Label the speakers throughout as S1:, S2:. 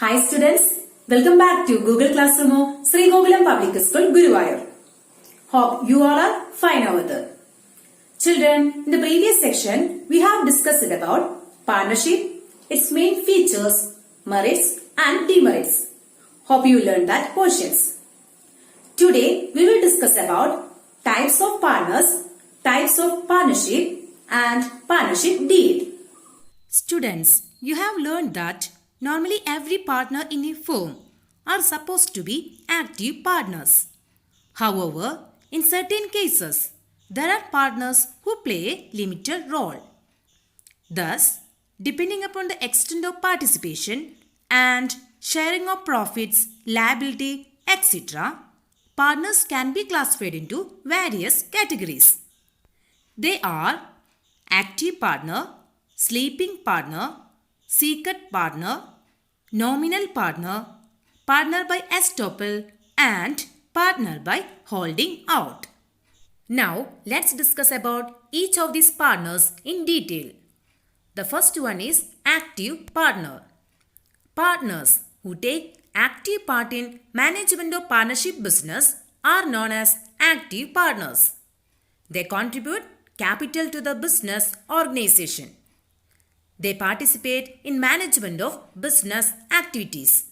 S1: Hi students, welcome back to Google Classroom of Sri Gokulam Public School, Guruvayur. Hope you all are fine over there. Children, in the previous section, we have discussed about partnership, its main features, merits and demerits. Hope you learned that portions. Today, we will discuss about types of partners, types of partnership and partnership deed.
S2: Students, you have learned that normally every partner in a firm are supposed to be active partners. However, in certain cases, there are partners who play a limited role. Thus, depending upon the extent of participation and sharing of profits, liability, etc., partners can be classified into various categories. They are active partner, sleeping partner, secret partner, nominal partner, partner by estoppel and partner by holding out. Now let's discuss about each of these partners in detail. The first one is active partner. Partners who take active part in management of partnership business are known as active partners. They contribute capital to the business organization. They participate in management of business activities.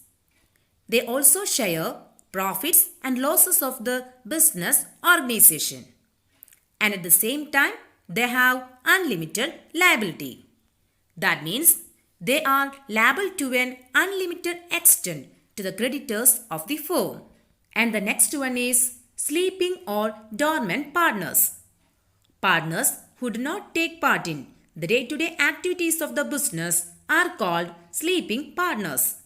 S2: They also share profits and losses of the business organization. And at the same time, they have unlimited liability. That means they are liable to an unlimited extent to the creditors of the firm. And the next one is sleeping or dormant partners. Partners who do not take part in the day-to-day activities of the business are called sleeping partners.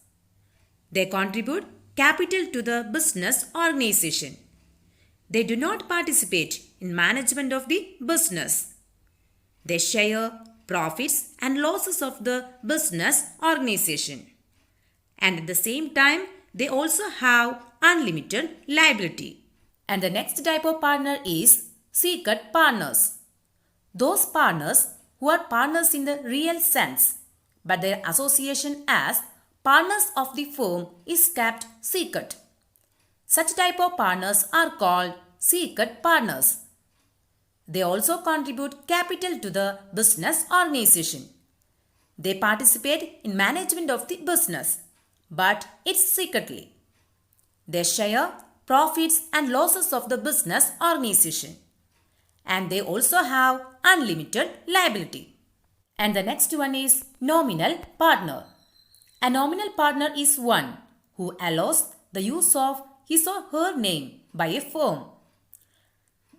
S2: They contribute capital to the business organization. They do not participate in management of the business. They share profits and losses of the business organization. And at the same time, they also have unlimited liability. And the next type of partner is secret partners. Those partners who are partners in the real sense, but their association as partners of the firm is kept secret. Such type of partners are called secret partners. They also contribute capital to the business organization. They participate in management of the business, but it's secretly. They share profits and losses of the business organization. And they also have unlimited liability. And the next one is nominal partner. A nominal partner is one who allows the use of his or her name by a firm.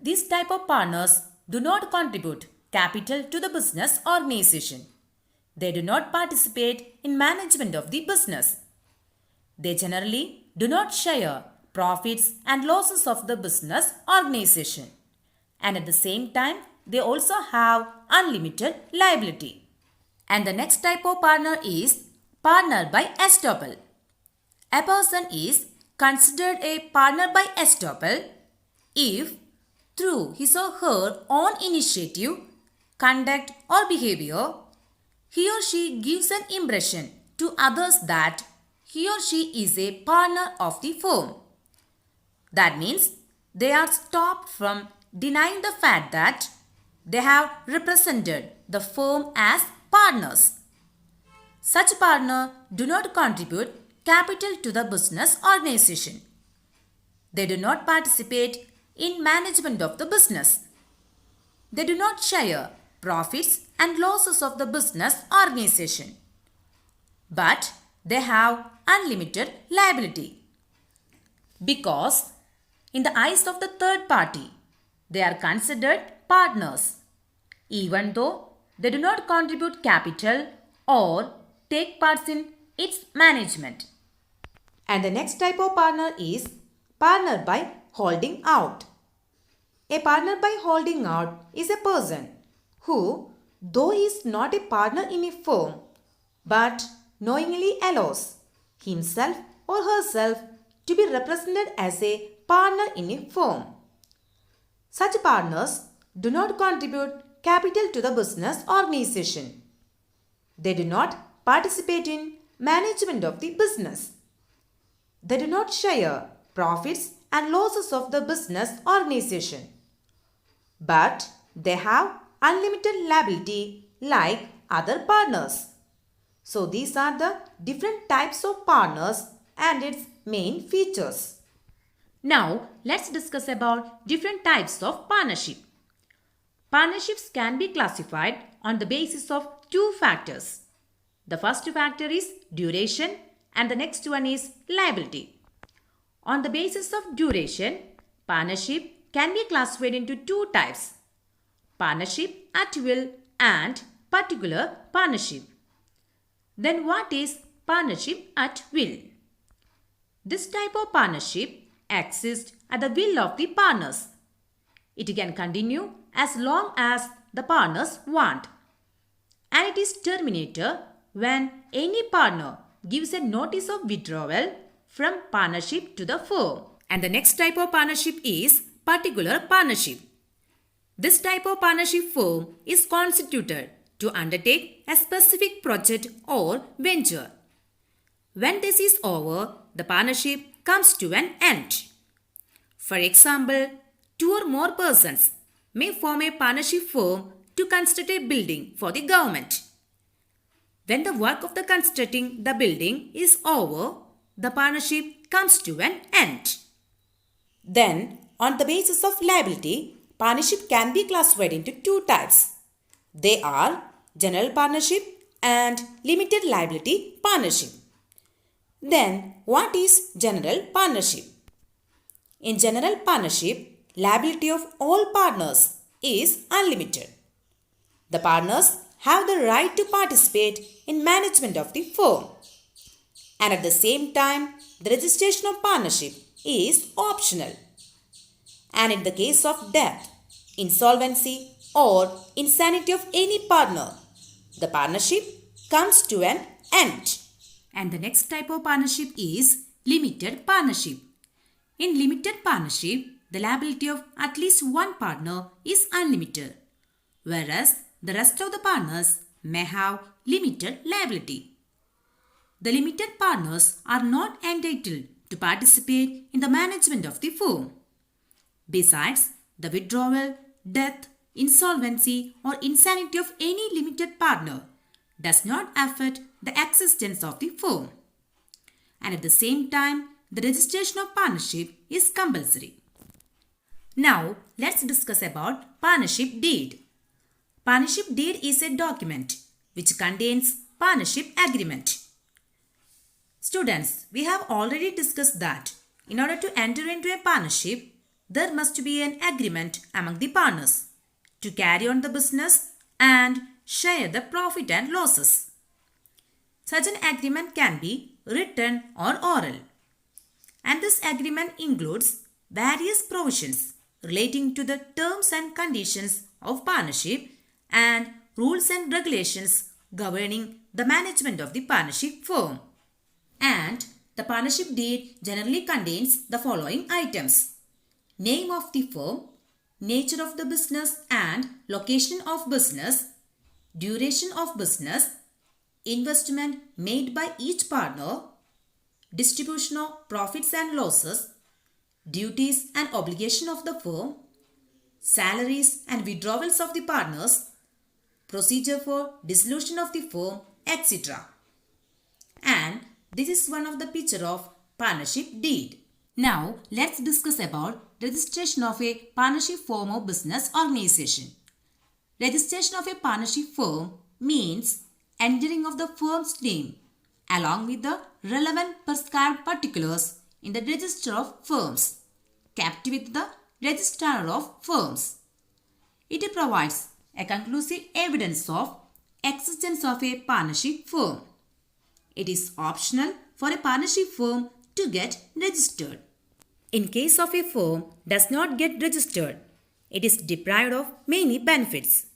S2: These type of partners do not contribute capital to the business organization. They do not participate in management of the business. They generally do not share profits and losses of the business organization. And at the same time, they also have unlimited liability. And the next type of partner is partner by estoppel. A person is considered a partner by estoppel if, through his or her own initiative, conduct or behavior, he or she gives an impression to others that he or she is a partner of the firm. That means they are stopped from denying the fact that they have represented the firm as partners. Such partners do not contribute capital to the business organization. They do not participate in management of the business. They do not share profits and losses of the business organization. But they have unlimited liability. Because in the eyes of the third party, they are considered partners, even though they do not contribute capital or take parts in its management. And the next type of partner is partner by holding out. A partner by holding out is a person who, though is not a partner in a firm, but knowingly allows himself or herself to be represented as a partner in a firm. Such partners do not contribute capital to the business organization. They do not participate in management of the business. They do not share profits and losses of the business organization, but they have unlimited liability like other partners. So these are the different types of partners and its main features. Now let's discuss about different types of partnership. Partnerships can be classified on the basis of two factors. The first factor is duration and the next one is liability. On the basis of duration, partnership can be classified into two types: partnership at will and particular partnership. Then what is partnership at will? This type of partnership exists at the will of the partners. It can continue as long as the partners want, and it is terminated when any partner gives a notice of withdrawal from partnership to the firm. And the next type of partnership is particular partnership. This type of partnership firm is constituted to undertake a specific project or venture. When this is over, the partnership comes to an end. For example, two or more persons may form a partnership firm to construct a building for the government. When the work of the constructing the building is over, the partnership comes to an end. Then, on the basis of liability, partnership can be classified into two types. They are general partnership and limited liability partnership. Then, what is general partnership? In general partnership, liability of all partners is unlimited. The partners have the right to participate in management of the firm. And at the same time, the registration of partnership is optional. And in the case of death, insolvency or insanity of any partner, the partnership comes to an end. And the next type of partnership is limited partnership. In limited partnership, the liability of at least one partner is unlimited, whereas the rest of the partners may have limited liability. The limited partners are not entitled to participate in the management of the firm. Besides, the withdrawal, death, insolvency or insanity of any limited partner does not affect the existence of the firm. And at the same time, the registration of partnership is compulsory. Now, let's discuss about partnership deed. Partnership deed is a document which contains partnership agreement. Students, we have already discussed that in order to enter into a partnership, there must be an agreement among the partners to carry on the business and share the profit and losses. Such an agreement can be written or oral. And this agreement includes various provisions relating to the terms and conditions of partnership and rules and regulations governing the management of the partnership firm. And the partnership deed generally contains the following items: name of the firm, nature of the business and location of business, duration of business, investment made by each partner, distribution of profits and losses, duties and obligation of the firm, salaries and withdrawals of the partners, procedure for dissolution of the firm, etc. And this is one of the picture of partnership deed. Now, let's discuss about registration of a partnership firm or business organization. Registration of a partnership firm means entering of the firm's name along with the relevant prescribed particulars in the register of firms, kept with the registrar of firms. It provides a conclusive evidence of existence of a partnership firm. It is optional for a partnership firm to get registered. In case of a firm does not get registered, it is deprived of many benefits.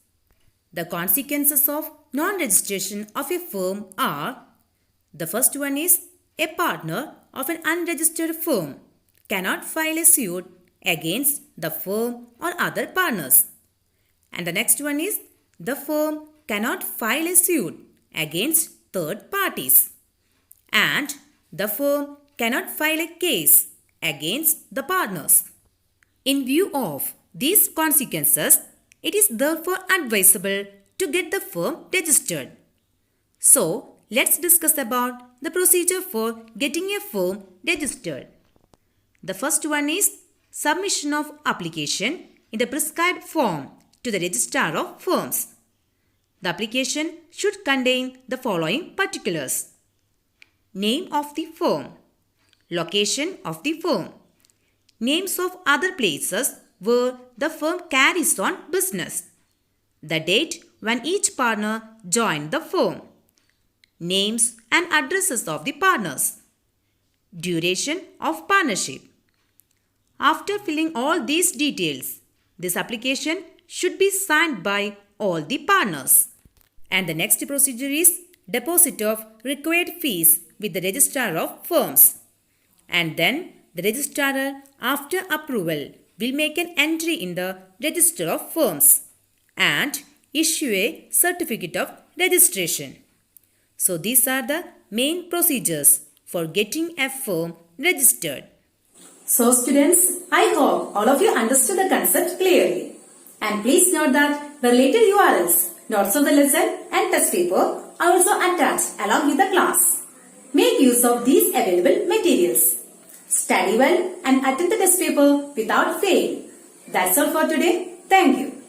S2: The consequences of non-registration of a firm are: the first one is a partner of an unregistered firm cannot file a suit against the firm or other partners. And the next one is the firm cannot file a suit against third parties. and the firm cannot file a case against the partners. In view of these consequences, it is therefore advisable to get the firm registered. So, let's discuss about the procedure for getting a firm registered. The first one is submission of application in the prescribed form to the Registrar of Firms. The application should contain the following particulars: name of the firm, location of the firm, names of other places where the firm carries on business, the date when each partner joined the firm, names and addresses of the partners, duration of partnership. After filling all these details, this application should be signed by all the partners. And the next procedure is deposit of required fees with the Registrar of Firms. And then the registrar, after approval, will make an entry in the Register of Firms and issue a certificate of registration. So these are the main procedures for getting a firm registered.
S1: So students, I hope all of you understood the concept clearly. And please note that the related URLs, notes of the lesson and test paper are also attached along with the class. Make use of these available materials. Study well and attend the test paper without fail. That's all for today. Thank you.